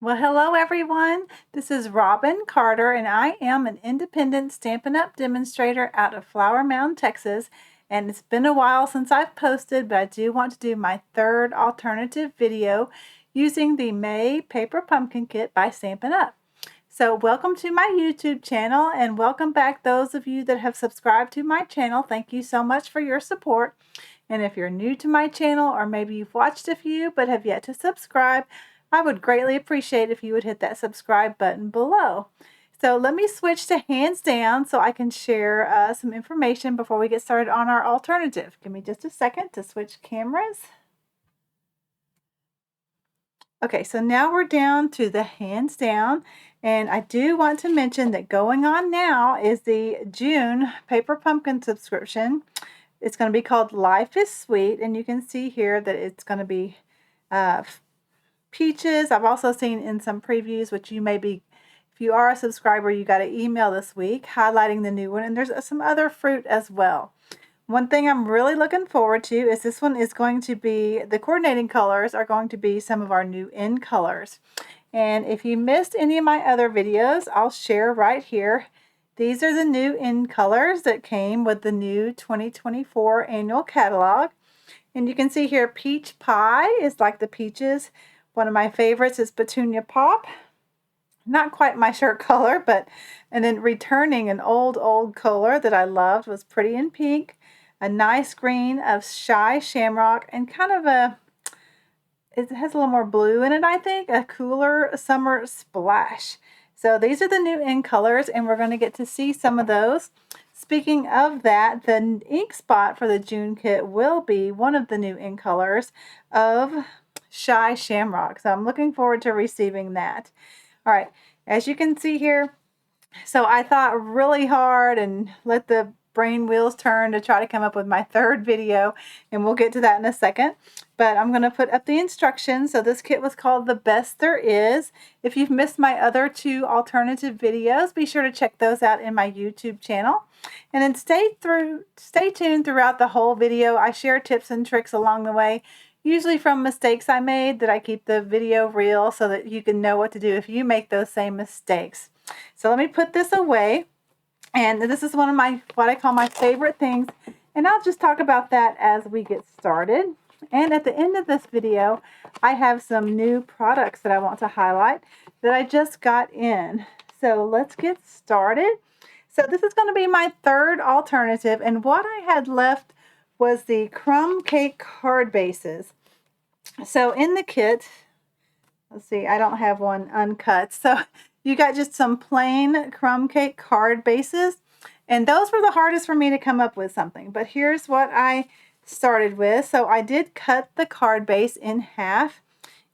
Well, hello everyone. This is Robin Carter, and I am an independent Stampin' Up! Demonstrator out of Flower Mound, Texas. And it's been a while since I've posted, but I do want to do my third alternative video using the May Paper Pumpkin Kit by Stampin' Up! So welcome to my YouTube channel, and welcome back those of you that have subscribed to my channel. Thank you so much for your support. And if you're new to my channel, or maybe you've watched a few but have yet to subscribe, I would greatly appreciate if you would hit that subscribe button below. So let me switch to hands down so I can share some information before we get started on our alternative. Give me just a second to switch cameras. Okay, so now we're down to the hands down, and I do want to mention that going on now is the June Paper Pumpkin subscription. It's going to be called Life is Sweet, and you can see here that it's going to be peaches. I've also seen in some previews, which you may be, if you are a subscriber, you got an email this week highlighting the new one, and there's some other fruit as well. One thing I'm really looking forward to is this one is going to be, the coordinating colors are going to be some of our new in colors. And if you missed any of my other videos, I'll share right here. These are the new in colors that came with the new 2024 annual catalog. And you can see here, Peach Pie is like the peaches. One of my favorites is Petunia Pop. Not quite my shirt color, but, and then returning an old color that I loved was Pretty in Pink. A nice green of Shy Shamrock, and kind of a, it has a little more blue in it, I think, a cooler Summer Splash. So these are the new in colors, and we're going to get to see some of those. Speaking of that, the ink spot for the June kit will be one of the new in colors of Shy Shamrock. So I'm looking forward to receiving that. All right, as you can see here, so I thought really hard and let the brain wheels turn to try to come up with my third video, and we'll get to that in a second. But I'm going to put up the instructions. So this kit was called The Best There Is. If you've missed my other two alternative videos, be sure to check those out in my YouTube channel. And then stay tuned throughout the whole video. I share tips and tricks along the way, usually from mistakes I made, that I keep the video real so that you can know what to do if you make those same mistakes. So let me put this away. And this is one of my, what I call my favorite things. And I'll just talk about that as we get started. And at the end of this video, I have some new products that I want to highlight that I just got in. So let's get started. So this is going to be my third alternative. And what I had left was the crumb cake card bases. So in the kit, let's see, I don't have one uncut. So you got just some plain crumb cake card bases, and those were the hardest for me to come up with something. But here's what I started with. So I did cut the card base in half,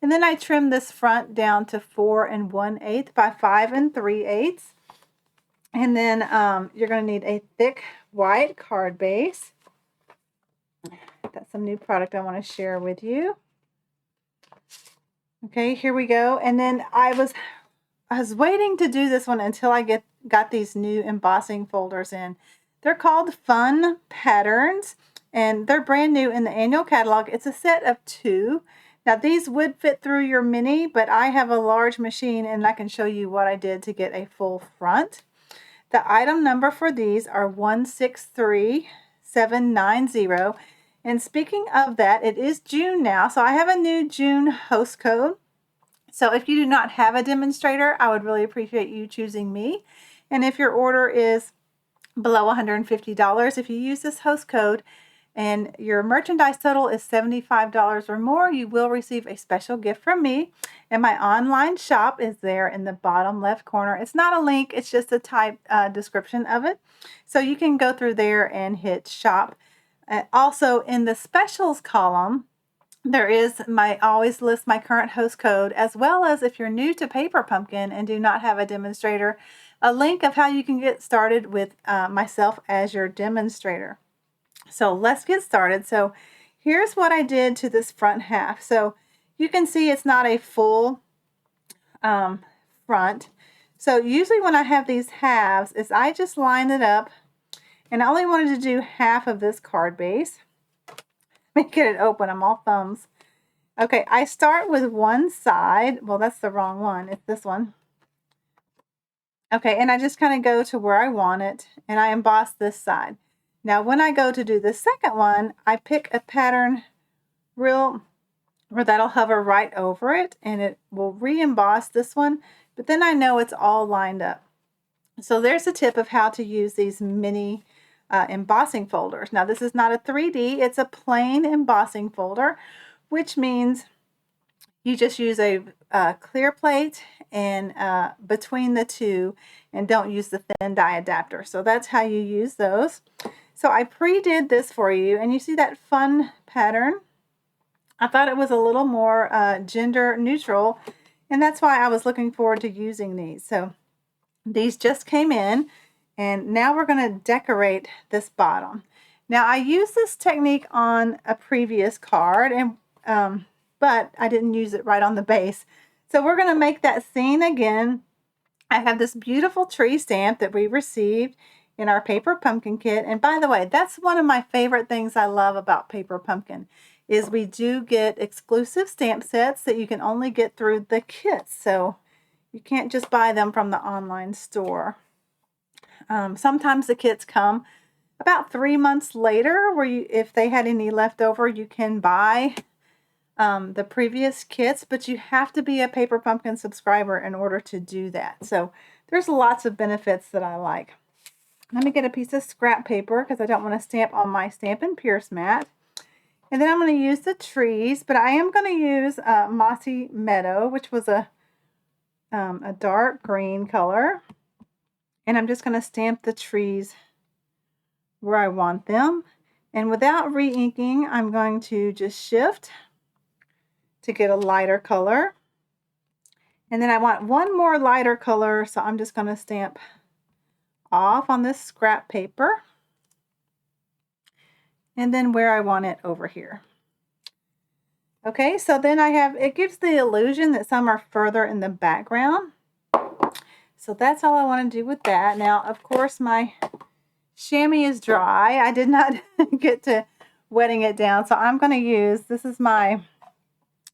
and then I trimmed this front down to 4 1/8 by 5 3/8. And then you're going to need a thick white card base. That's some new product I want to share with you. Okay, here we go. And then I was waiting to do this one until I got these new embossing folders in. They're called Fun Patterns, and they're brand new in the annual catalog. It's a set of 2. Now these would fit through your mini, but I have a large machine, and I can show you what I did to get a full front. The item number for these are 163790. And speaking of that, it is June now, so I have a new June host code. So if you do not have a demonstrator, I would really appreciate you choosing me. And if your order is below $150, if you use this host code and your merchandise total is $75 or more, you will receive a special gift from me. And my online shop is there in the bottom left corner. It's not a link, it's just a type description of it. So you can go through there and hit shop. Also in the specials column, there is I always list my current host code, as well as, if you're new to Paper Pumpkin and do not have a demonstrator, a link of how you can get started with myself as your demonstrator. So let's get started. So here's what I did to this front half. So you can see it's not a full front. So usually when I have these halves, is I just line it up, and I only wanted to do half of this card base. Let me get it open. I'm all thumbs. Okay, I start with one side. Well, that's the wrong one. It's this one. Okay, and I just kind of go to where I want it, and I emboss this side. Now, when I go to do the second one, I pick a pattern where that'll hover right over it, and it will re-emboss this one, but then I know it's all lined up. So there's a tip of how to use these mini embossing folders. Now, this is not a 3D, it's a plain embossing folder, which means you just use a clear plate and between the two, and don't use the thin die adapter. So that's how you use those. So I pre-did this for you, and you see that fun pattern. I thought it was a little more gender neutral, and that's why I was looking forward to using these. So these just came in, and now we're going to decorate this bottom. Now, I used this technique on a previous card, and but I didn't use it right on the base. So we're going to make that scene again. I have this beautiful tree stamp that we received in our paper pumpkin kit. And by the way, that's one of my favorite things I love about paper pumpkin is we do get exclusive stamp sets that you can only get through the kits. So you can't just buy them from the online store. Sometimes the kits come about 3 months later, where if they had any left over, you can buy the previous kits, but you have to be a Paper Pumpkin subscriber in order to do that. So there's lots of benefits that I like. Let me get a piece of scrap paper because I don't want to stamp on my Stampin' Pierce mat. And then I'm going to use the trees, but I am going to use Mossy Meadow, which was a dark green color. And I'm just going to stamp the trees where I want them. And without re-inking, I'm going to just shift to get a lighter color. And then I want one more lighter color, so I'm just going to stamp off on this scrap paper. And then where I want it over here. Okay, so then it gives the illusion that some are further in the background. So that's all I want to do with that. Now, of course, my chamois is dry. I did not get to wetting it down, so I'm going to use, this is my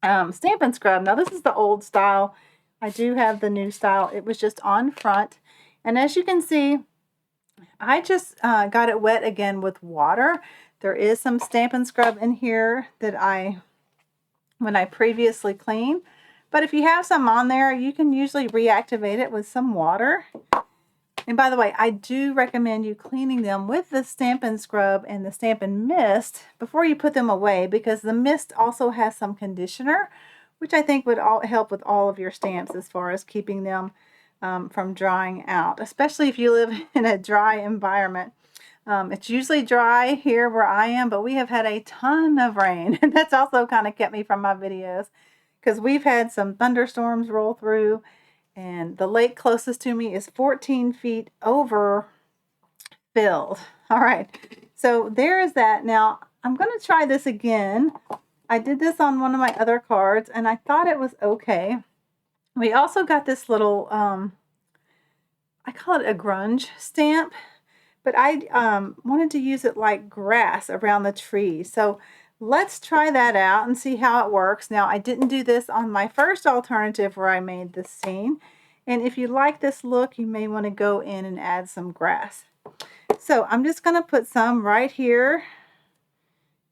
Stampin' Scrub. Now, this is the old style. I do have the new style. It was just on front. And as you can see, I just got it wet again with water. There is some Stampin' Scrub in here that when I previously cleaned. But if you have some on there, you can usually reactivate it with some water. And by the way, I do recommend you cleaning them with the Stampin' Scrub and the Stampin' Mist before you put them away, because the mist also has some conditioner, which I think would help with all of your stamps as far as keeping them from drying out, especially if you live in a dry environment. It's usually dry here where I am, but we have had a ton of rain, and that's also kind of kept me from my videos because we've had some thunderstorms roll through, and the lake closest to me is 14 feet over filled. All right, so there is that. Now, I'm going to try this again. I did this on one of my other cards, and I thought it was okay. We also got this little, I call it a grunge stamp, but I wanted to use it like grass around the tree. So let's try that out and see how it works. Now, I didn't do this on my first alternative where I made this scene. And if you like this look, you may want to go in and add some grass. So I'm just going to put some right here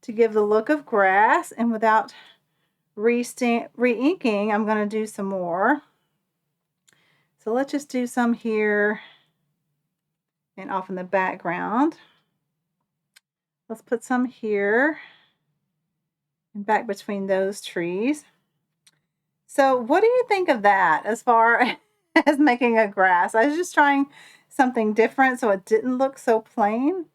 to give the look of grass. And without re-inking, I'm going to do some more. So let's just do some here and off in the background. Let's put some here and back between those trees. So what do you think of that as far as making a grass? I was just trying something different so it didn't look so plain,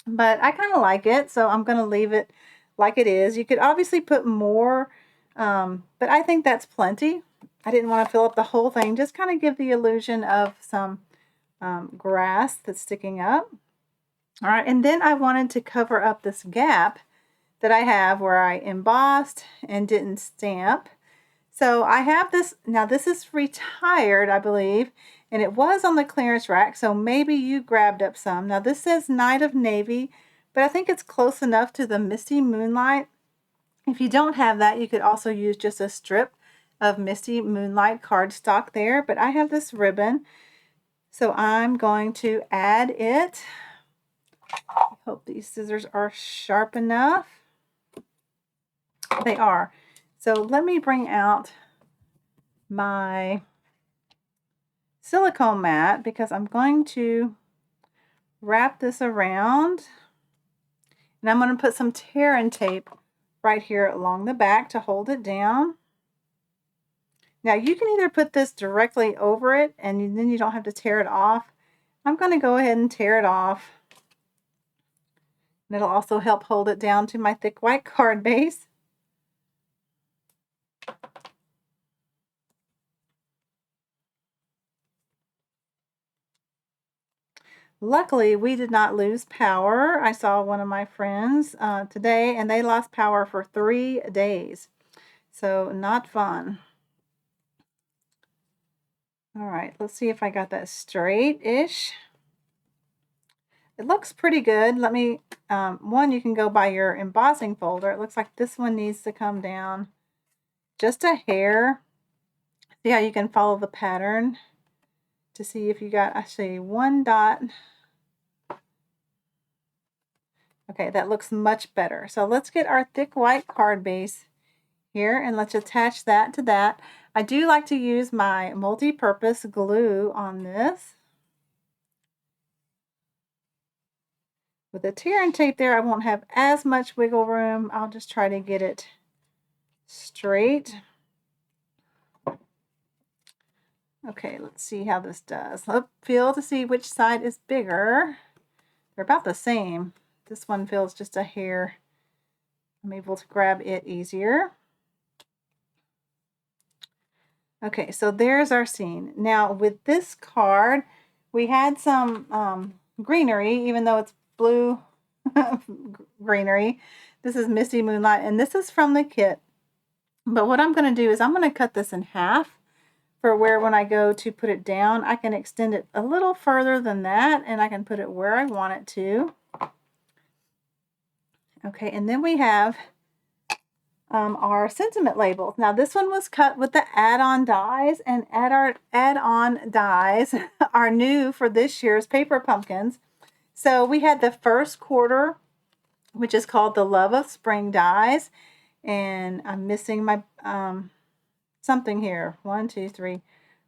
but I kind of like it, so I'm going to leave it like it is. You could obviously put more, but I think that's plenty. I didn't want to fill up the whole thing, just kind of give the illusion of some grass that's sticking up. All right, and then I wanted to cover up this gap that I have where I embossed and didn't stamp. So I have this, now this is retired, I believe, and it was on the clearance rack, so maybe you grabbed up some. Now this says Night of Navy, but I think it's close enough to the Misty Moonlight. If you don't have that, you could also use just a strip of Misty Moonlight cardstock there, but I have this ribbon, so I'm going to add it. I hope these scissors are sharp enough. They are. So let me bring out my silicone mat because I'm going to wrap this around, and I'm going to put some tear and tape right here along the back to hold it down. Now you can either put this directly over it and then you don't have to tear it off. I'm going to go ahead and tear it off. And it'll also help hold it down to my thick white card base. Luckily, we did not lose power. I saw one of my friends today, and they lost power for 3 days. So not fun. All right, let's see if I got that straight-ish. It looks pretty good. Let me, one, you can go by your embossing folder. It looks like this one needs to come down just a hair. See how you can follow the pattern to see if you got actually one dot. Okay, that looks much better. So let's get our thick white card base here and let's attach that to that. I do like to use my multi-purpose glue on this. With the tear and tape there, I won't have as much wiggle room. I'll just try to get it straight. Okay, let's see how this does. Let's feel to see which side is bigger. They're about the same. This one feels just a hair. I'm able to grab it easier. Okay, so there's our scene. Now with this card, we had some greenery, even though it's blue greenery. This is Misty Moonlight, and this is from the kit. But what I'm going to do is I'm going to cut this in half for where when I go to put it down, I can extend it a little further than that, and I can put it where I want it to. Okay, and then we have our sentiment labels. Now this one was cut with the add-on dies, and add-on dies are new for this year's paper pumpkins. So we had the first quarter, which is called the Love of Spring dies, and I'm missing my something here. 1, 2, 3,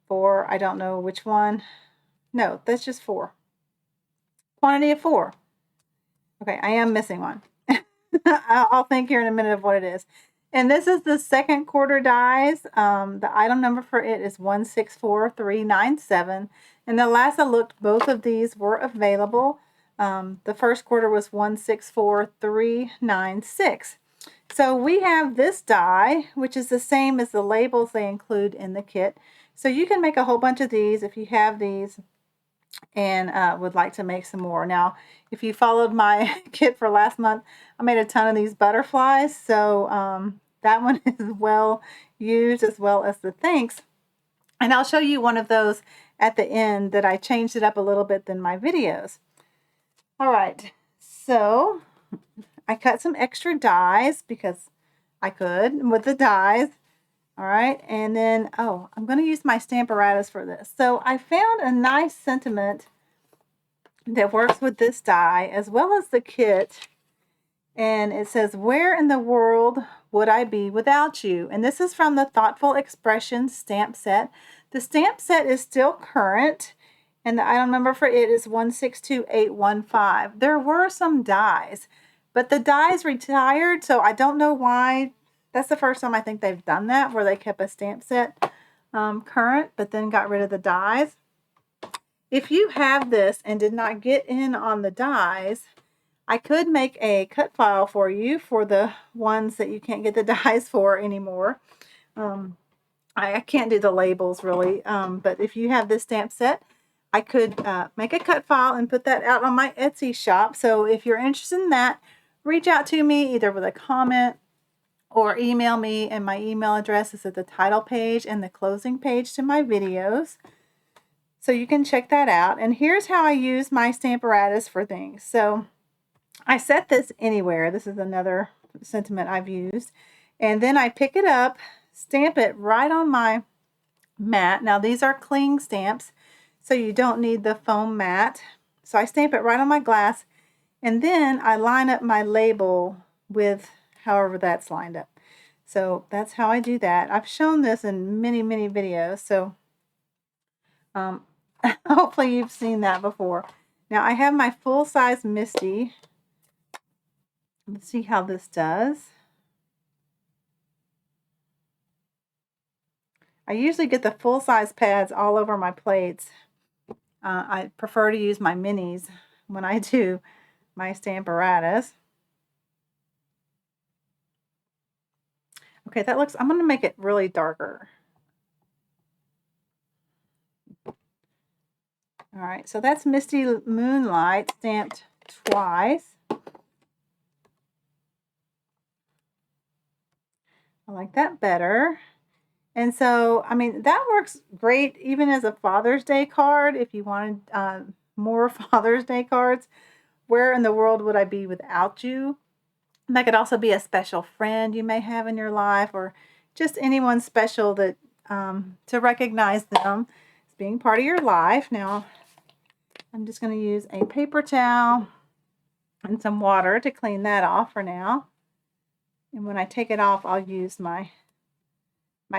4. I don't know which one. No, that's just 4. Quantity of 4. Okay, I am missing one. I'll think here in a minute of what it is. And this is the second quarter dies. The item number for it is 164397. And the last I looked, both of these were available. The first quarter was 164396. So we have this die, which is the same as the labels they include in the kit. So you can make a whole bunch of these if you have these and would like to make some more. Now, if you followed my kit for last month, I made a ton of these butterflies, so that one is well used as well as the thanks. And I'll show you one of those at the end that I changed it up a little bit than my videos. All right, so I cut some extra dies because I could with the dies. All right, and then, oh, I'm going to use my Stamparatus for this. So I found a nice sentiment that works with this die as well as the kit. And it says, "Where in the world would I be without you?" And this is from the Thoughtful Expressions stamp set. The stamp set is still current, and the item number for it is 162815. There were some dies, but the dies retired, so I don't know why. That's the first time I think they've done that, where they kept a stamp set current, but then got rid of the dies. If you have this and did not get in on the dies, I could make a cut file for you for the ones that you can't get the dies for anymore. I can't do the labels really, but if you have this stamp set, I could make a cut file and put that out on my Etsy shop. So if you're interested in that, reach out to me either with a comment or email me, and my email address is at the title page and the closing page to my videos. So you can check that out. And here's how I use my Stamparatus for things. So I set this anywhere. This is another sentiment I've used. And then I pick it up, stamp it right on my mat. Now these are cling stamps, so you don't need the foam mat. So I stamp it right on my glass, and then I line up my label with however that's lined up. So that's how I do that. I've shown this in many, many videos, so hopefully you've seen that before. Now I have my full-size Misty. Let's see how this does. I usually get the full-size pads all over my plates. I prefer to use my minis when I do my Stamparatus. Okay, that looks, I'm going to make it really darker. All right, so that's Misty Moonlight stamped twice. I like that better. And so, I mean, that works great even as a Father's Day card. If you wanted more Father's Day cards, where in the world would I be without you? That could also be a special friend you may have in your life, or just anyone special that to recognize them as being part of your life. Now, I'm just going to use a paper towel and some water to clean that off for now. And when I take it off, I'll use my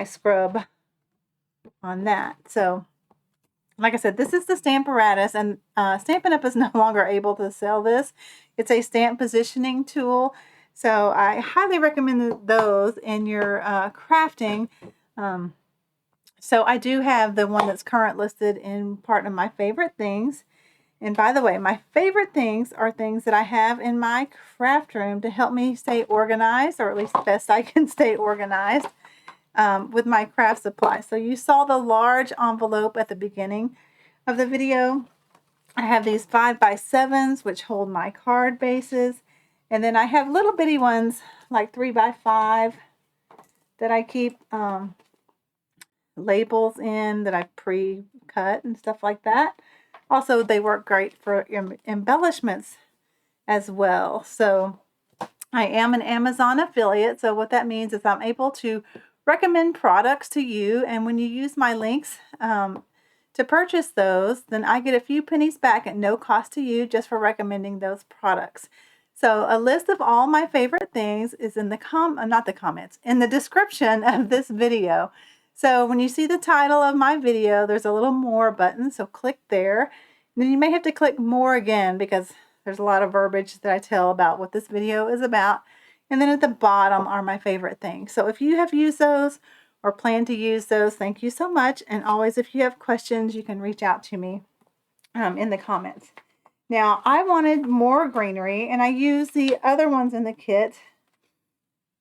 scrub on that. So, like I said, this is the Stamparatus, and Stampin' Up! Is no longer able to sell this. It's a stamp positioning tool. So I highly recommend those in your crafting. So I do have the one that's current listed in part of my favorite things. And by the way, my favorite things are things that I have in my craft room to help me stay organized, or at least best I can stay organized with my craft supplies. So you saw the large envelope at the beginning of the video. I have these 5x7s, which hold my card bases. And then I have little bitty ones like 3x5 that I keep labels in that I've pre-cut and stuff like that. Also, they work great for embellishments as well. So I am an Amazon affiliate. So what that means is I'm able to recommend products to you. And when you use my links to purchase those, then I get a few pennies back at no cost to you just for recommending those products. So a list of all my favorite things is in the in the description of this video. So when you see the title of my video, there's a little more button, so click there. And then you may have to click more again because there's a lot of verbiage that I tell about what this video is about. And then at the bottom are my favorite things. So if you have used those or plan to use those, thank you so much. And always, if you have questions, you can reach out to me in the comments. Now, I wanted more greenery, and I used the other ones in the kit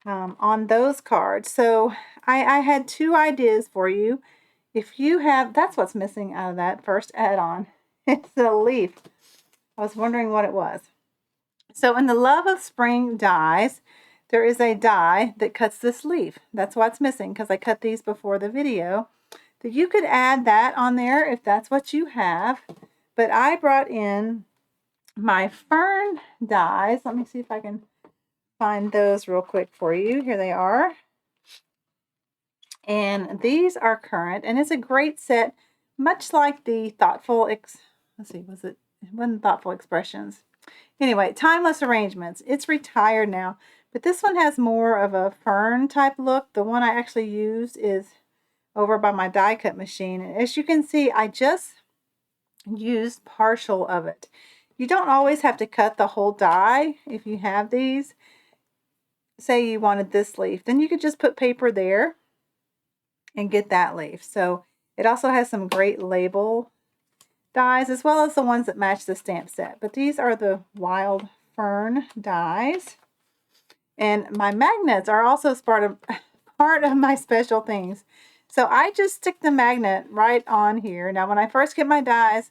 on those cards. So I had two ideas for you. If you have, that's what's missing out of that first add-on. It's a leaf. I was wondering what it was. So in the Love of Spring dies, there is a die that cuts this leaf. That's what's missing because I cut these before the video. So you could add that on there if that's what you have. But I brought in my fern dies. Let me see if I can find those real quick for you. Here they are. And these are current, and it's a great set, much like the Thoughtful, let's see, it wasn't Thoughtful Expressions. Anyway, Timeless Arrangements. It's retired now, but this one has more of a fern type look. The one I actually used is over by my die cut machine. And as you can see, I just used partial of it. You don't always have to cut the whole die if you have these. Say you wanted this leaf, then you could just put paper there and get that leaf. So it also has some great label dies as well as the ones that match the stamp set. But these are the wild fern dies. And my magnets are also part of my special things. So I just stick the magnet right on here. Now when I first get my dies,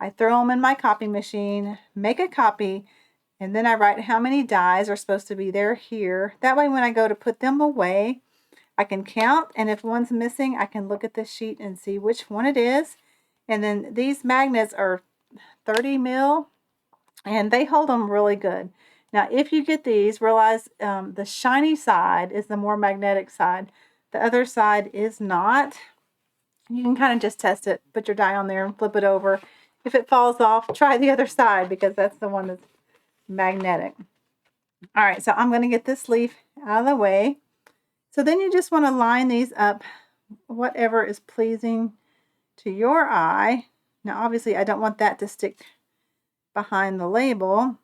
I throw them in my copy machine, make a copy, and then I write how many dies are supposed to be there here. That way when I go to put them away, I can count, and if one's missing, I can look at the sheet and see which one it is. And then these magnets are 30 mil, and they hold them really good. Now, if you get these, realize the shiny side is the more magnetic side. The other side is not. You can kind of just test it. Put your die on there and flip it over. If it falls off, try the other side because that's the one that's magnetic. All right, so I'm going to get this leaf out of the way. So then you just want to line these up, whatever is pleasing to your eye. Now, obviously, I don't want that to stick behind the label.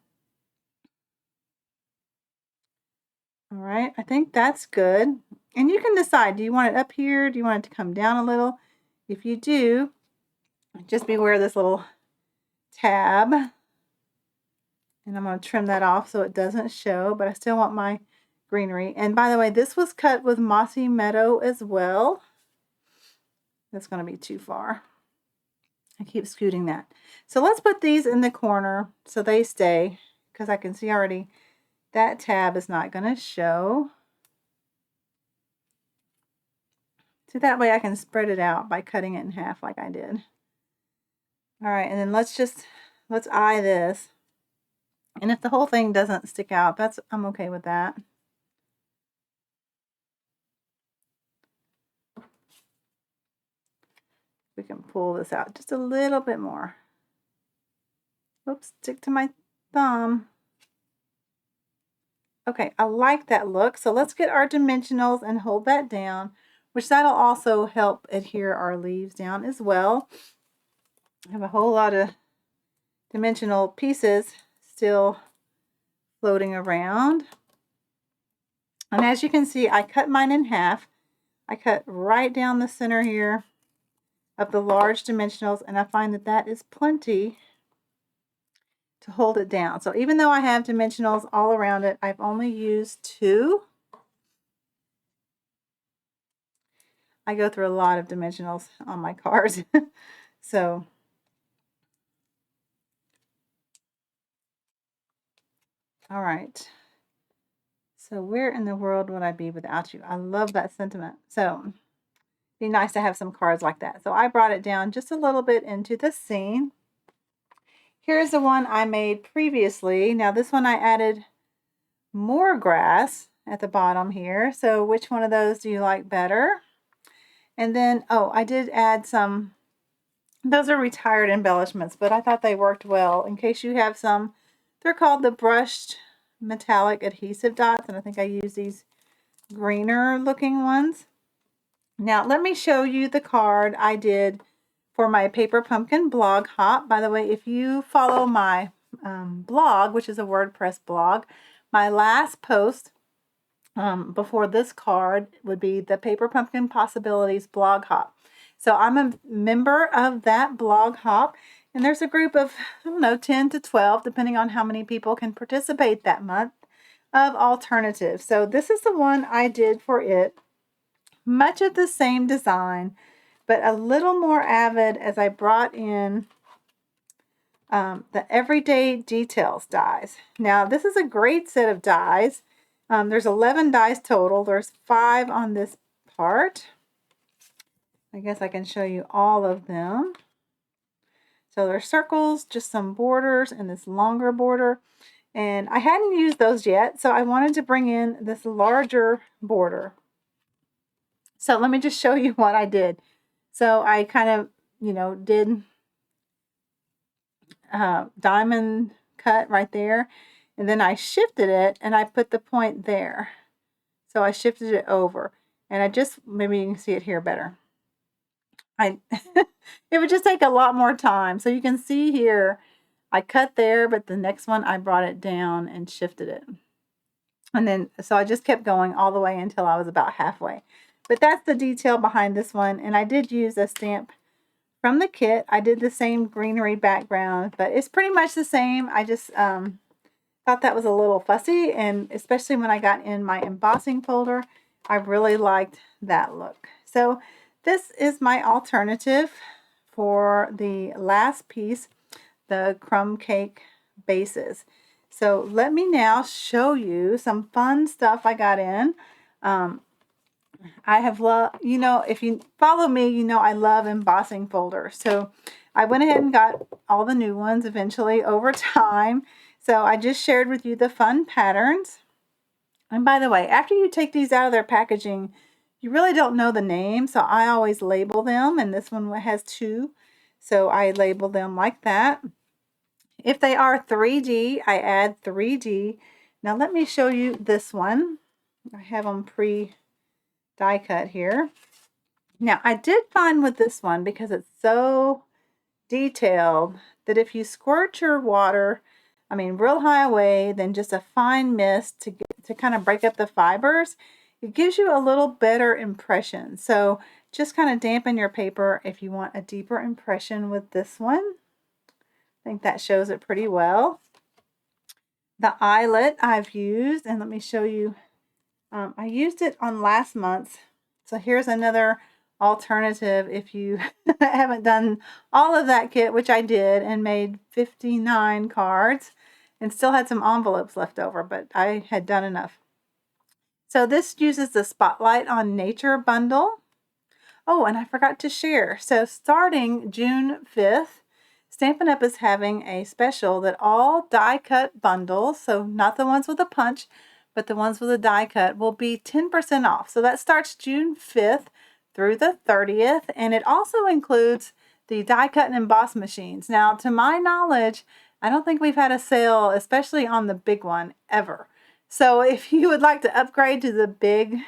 All right, I think that's good. And you can decide, do you want it up here? Do you want it to come down a little? If you do, just beware of this little tab. And I'm going to trim that off so it doesn't show, but I still want my greenery. And by the way, this was cut with Mossy Meadow as well. That's going to be too far. I keep scooting that. So let's put these in the corner so they stay, because I can see already that tab is not going to show. So that way I can spread it out by cutting it in half like I did. All right, and then let's eye this. And if the whole thing doesn't stick out, I'm okay with that. We can pull this out just a little bit more. Oops, stick to my thumb. Okay, I like that look. So let's get our dimensionals and hold that down, which that'll also help adhere our leaves down as well. I have a whole lot of dimensional pieces still floating around. And as you can see, I cut mine in half. I cut right down the center here of the large dimensionals, and I find that that is plenty to hold it down. So even though I have dimensionals all around it, I've only used 2. I go through a lot of dimensionals on my cards. So all right. So where in the world would I be without you? I love that sentiment. So it'd be nice to have some cards like that. So I brought it down just a little bit into the scene. Here's the one I made previously. Now this one I added more grass at the bottom here. So which one of those do you like better? And then, oh, I did add some, those are retired embellishments, but I thought they worked well. In case you have some, they're called the brushed metallic adhesive dots, and I think I use these greener looking ones. Now let me show you the card I did for my Paper Pumpkin blog hop. By the way, if you follow my blog, which is a WordPress blog, my last post before this card would be the Paper Pumpkin Possibilities blog hop. So I'm a member of that blog hop, and there's a group of, I don't know, 10 to 12, depending on how many people can participate that month, of alternatives. So this is the one I did for it. Much of the same design, but a little more avid as I brought in the Everyday Details dies. Now this is a great set of dies. There's 11 dies total. There's 5 on this part. I guess I can show you all of them. So there's circles, just some borders, and this longer border. And I hadn't used those yet, so I wanted to bring in this larger border. So let me just show you what I did. So I kind of, did diamond cut right there. And then I shifted it and I put the point there. So I shifted it over. And I just, maybe you can see it here better. It would just take a lot more time. So you can see here, I cut there, but the next one I brought it down and shifted it. And then, so I just kept going all the way until I was about halfway. But that's the detail behind this one. And I did use a stamp from the kit. I did the same greenery background, but it's pretty much the same. I just thought that was a little fussy, and especially when I got in my embossing folder, I really liked that look. So this is my alternative for the last piece, the crumb cake bases. So let me now show you some fun stuff I got in. I have loved, if you follow me, I love embossing folders. So I went ahead and got all the new ones eventually over time. So I just shared with you the fun patterns. And by the way, after you take these out of their packaging, you really don't know the name, so I always label them, and this one has 2, so I label them like that. If they are 3D, I add 3D. Now let me show you this one. I have them pre-die cut here. Now I did find with this one, because it's so detailed, that if you squirt your water, real high away, then just a fine mist to kind of break up the fibers, it gives you a little better impression. So just kind of dampen your paper if you want a deeper impression with this one. I think that shows it pretty well. The eyelet I've used, and let me show you, I used it on last month's. So here's another alternative if you haven't done all of that kit, which I did, and made 59 cards and still had some envelopes left over, but I had done enough. So this uses the Spotlight on Nature bundle. Oh, and I forgot to share. So starting June 5th, Stampin' Up! Is having a special that all die cut bundles, so not the ones with a punch, but the ones with a die cut, will be 10% off. So that starts June 5th through the 30th, and it also includes the die cut and emboss machines. Now, to my knowledge, I don't think we've had a sale, especially on the big one, ever. So if you would like to upgrade to the big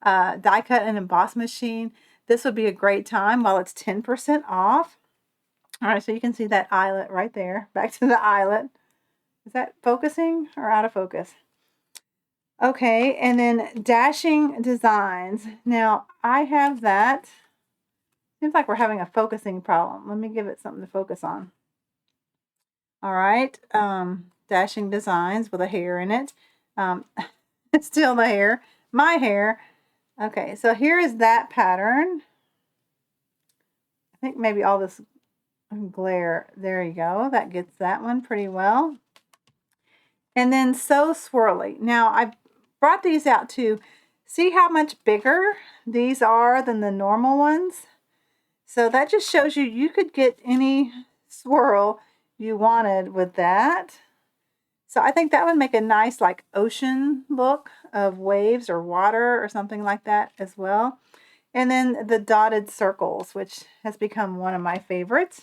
die cut and emboss machine, this would be a great time while it's 10% off. All right, so you can see that eyelet right there. Back to the eyelet. Is that focusing or out of focus? Okay, and then Dashing Designs. Now, I have that. Seems like we're having a focusing problem. Let me give it something to focus on. All right, Dashing Designs with a hair in it. It's still the hair, my hair. Okay, so here is that pattern. I think maybe all this glare, there you go. That gets that one pretty well. And then So Swirly. Now, I brought these out to see how much bigger these are than the normal ones. So that just shows you could get any swirl you wanted with that. So I think that would make a nice like ocean look of waves or water or something like that as well. And then the dotted circles, which has become one of my favorites.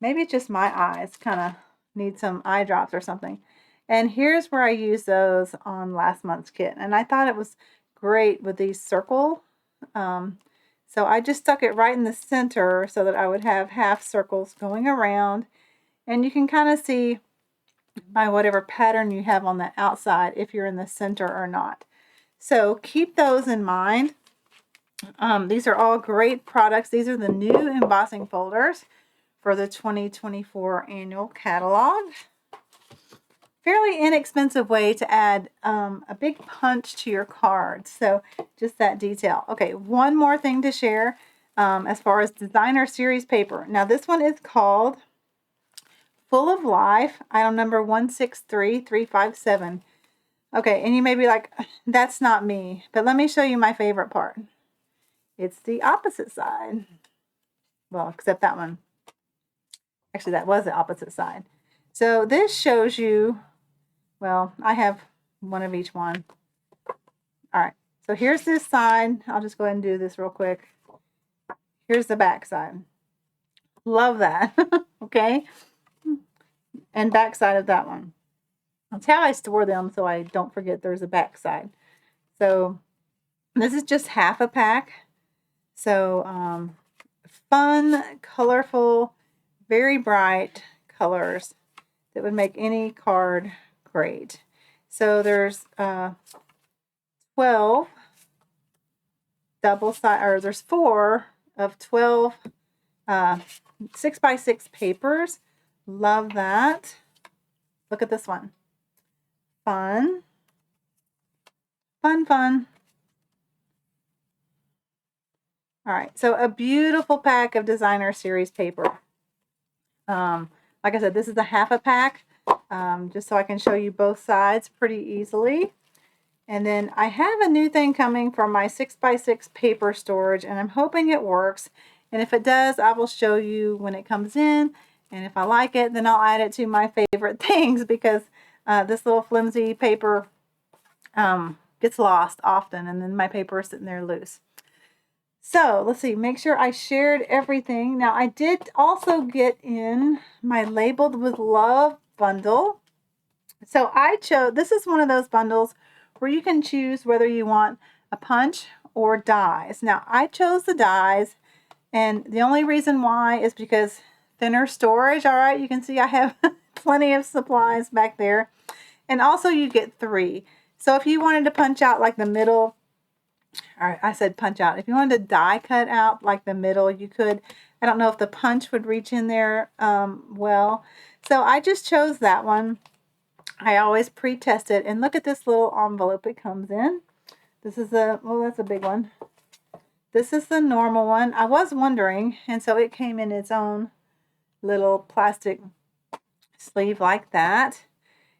Maybe it's just my eyes kind of need some eye drops or something. And here's where I used those on last month's kit. And I thought it was great with these circle. So I just stuck it right in the center so that I would have half circles going around. And you can kind of see by whatever pattern you have on the outside if you're in the center or not. So keep those in mind. These are all great products. These are the new embossing folders for the 2024 annual catalog. Fairly inexpensive way to add a big punch to your cards. So just that detail. Okay, one more thing to share as far as designer series paper. Now this one is called Full of Life, item number 163357. Okay, and you may be like, that's not me. But let me show you my favorite part. It's the opposite side. Well, except that one. Actually, that was the opposite side. So this shows you, well, I have one of each one. All right, so here's this side. I'll just go ahead and do this real quick. Here's the back side. Love that. Okay. And back side of that one. That's how I store them so I don't forget there's a back side. So this is just half a pack. So fun, colorful, very bright colors that would make any card great. So there's 12 double side, or there's 4 of 12 6x6 papers. Love that. Look at this one. Fun. Fun, fun. All right, so a beautiful pack of designer series paper. Like I said, this is a half a pack, just so I can show you both sides pretty easily. And then I have a new thing coming for my 6x6 paper storage, and I'm hoping it works. And if it does, I will show you when it comes in And if I like it, then I'll add it to my favorite things, because this little flimsy paper gets lost often, and then my paper is sitting there loose. So let's see, make sure I shared everything. Now I did also get in my Labeled with Love bundle. So I chose, this is one of those bundles where you can choose whether you want a punch or dies. Now I chose the dies, and the only reason why is because thinner storage. All right, you can see I have plenty of supplies back there. And also you get 3. So if you wanted to punch out like the middle, or I said punch out, if you wanted to die cut out like the middle, you could. I don't know if the punch would reach in there well. So I just chose that one. I always pre-test it. And look at this little envelope it comes in. This is a, well, that's a big one. This is the normal one. I was wondering, and so it came in its own little plastic sleeve like that.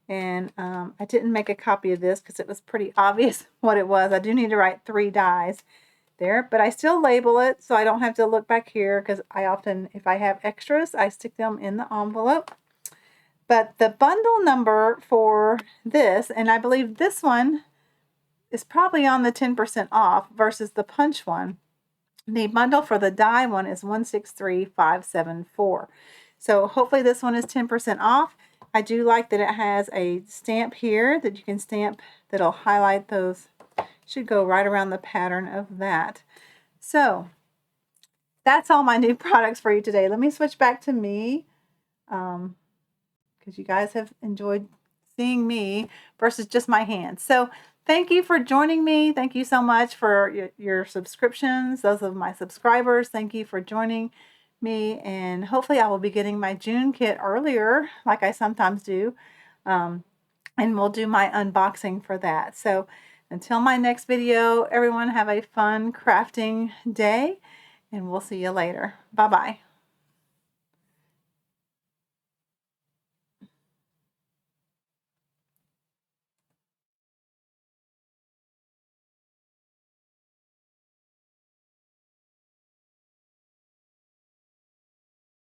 And I didn't make a copy of this because it was pretty obvious what it was. I do need to write 3 dies there, but I still label it so I don't have to look back here, because I often, if I have extras, I stick them in the envelope. But the bundle number for this, and I believe this one is probably on the 10% off versus the punch one. The bundle for the die one is 163574. So hopefully this one is 10% off. I do like that it has a stamp here that you can stamp that'll highlight those. Should go right around the pattern of that. So that's all my new products for you today. Let me switch back to me, because you guys have enjoyed seeing me versus just my hands. So thank you for joining me. Thank you so much for your subscriptions. Those of my subscribers, thank you for joining me. And hopefully I will be getting my June kit earlier, like I sometimes do. And we'll do my unboxing for that. So until my next video, everyone have a fun crafting day, and we'll see you later. Bye-bye.